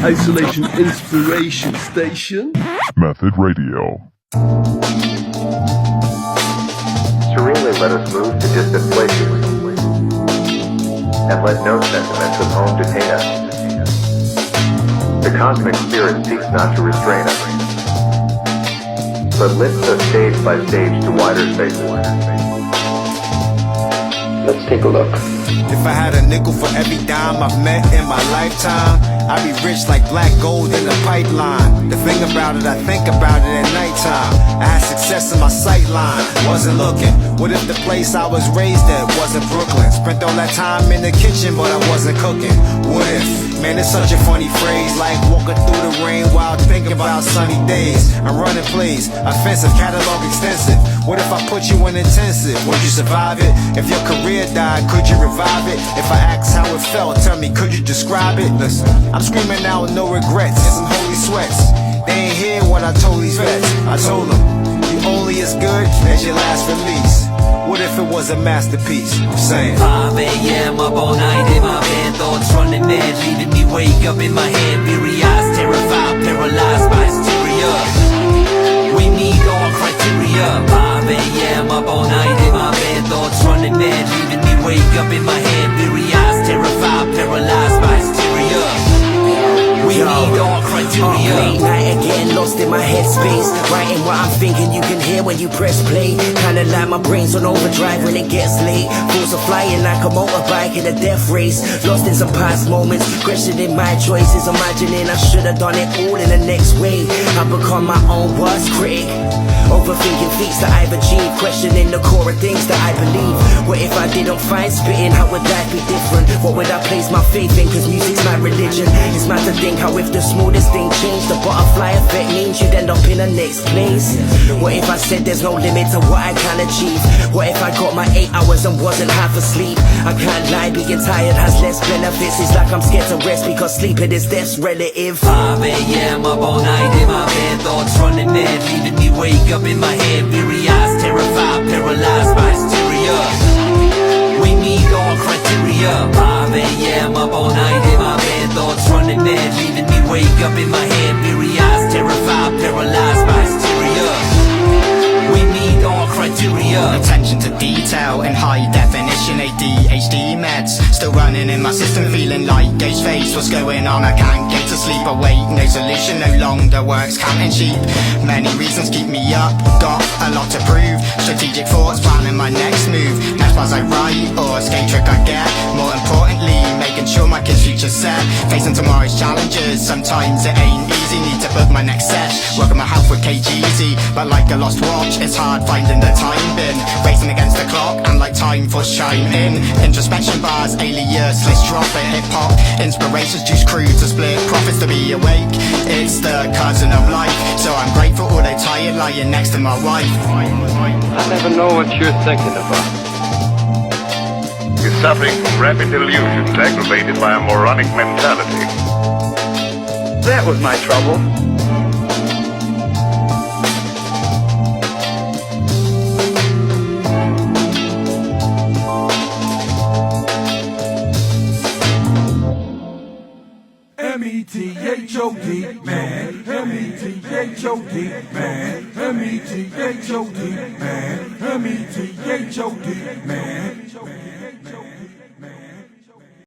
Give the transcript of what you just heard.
Isolation Inspiration Station. Method Radio. Serenely let us move to distant places, and let no sentiments of home detain us. The cosmic spirit seeks not to restrain us, but lifts us stage by stage to wider spaces. Let's take a look. If I had a nickel for every dime I've met in my lifetime, I'd be rich like black gold in the pipeline. The thing about it, I think about it at nighttime. I had success in my sight line, wasn't looking. What if the place I was raised at wasn't Brooklyn? Spent all that time in the kitchen, but I wasn't cooking. What if? Man, it's such a funny phrase, like walking through the rain while thinking about sunny days. I'm running plays, offensive, catalog extensive. What if I put you in intensive? Would you survive it? If your career died, could you revive it? If I asked how it felt, tell me, could you describe it? Listen, I'm screaming out with no regrets and some holy sweats. They ain't hear what I told these vets. I told them, you only as good as your last release. What if it was a masterpiece? I'm saying 5 a.m. up all night in my bed, thoughts running mad, leaving me wake up in my head, weary-eyed, terrified, paralyzed by hysteria. We meet all criteria. 5 a.m. up all night in my bed, thoughts running mad, leaving me wake up in my head, weary-eyed, terrified, paralyzed by hysteria. We need all criteria. Late night again, lost in my headspace, writing what I'm thinking, you can hear when you press play. Kinda like my brain's on overdrive when it gets late. Fools are flying like a motorbike in a death race. Lost in some past moments, questioning my choices, imagining I should've done it all in the next way. I've become my own worst critic, overthinking feats that I've achieved, questioning the core of things that I believe. What if I didn't find spitting, how would life be different? What would I place my faith in, cause music's my religion. It's mad to think how if the smallest thing changed, the butterfly effect means you'd end up in the next place. What if I said there's no limit to what I can achieve? What if I got my 8 hours and wasn't half asleep? I can't lie, being tired has less benefits. It's like I'm scared to rest because sleeping is death's relative. 5 a.m. up all night in my bed, thoughts running mad, leaving me wake up in my head, weary-eyed, terrified, paralyzed by hysteria. We meet all criteria. 5 a.m. up all night in my bed, thoughts running mad, leaving me wake up in my head, weary-eyed, terrified, paralyzed by hysteria. We meet all criteria. Attention to detail and high definition ADHD meds still running in my system, feeling like gauge face. What's going on? I can't get to sleep. Awake, no solution, no longer works counting sheep. Many reasons keep me up, got a lot to prove. Strategic thoughts, planning my next move. Next as I write or escape trick I get. More importantly, making sure my kids' future's set. Facing tomorrow's challenges, sometimes it ain't easy. Need to book my next sesh, working my health with KGZ. But like a lost watch, it's hard finding the time bin. Racing against the clock and like time for chime in. Introspection bars, Alias, let's drop it. Hip-hop, inspirations, juice crew to split. Profits to be awake, it's the cousin of life. So I'm grateful, although tired, lying next to my wife. I never know what you're thinking about. Is suffering from rapid delusions aggravated by a moronic mentality. That was my trouble. M-E-T-H-O-D, man. M-E-T-H-O-D, man. M-E-T-H-O-D, man. M-E-T-H-O-D, man.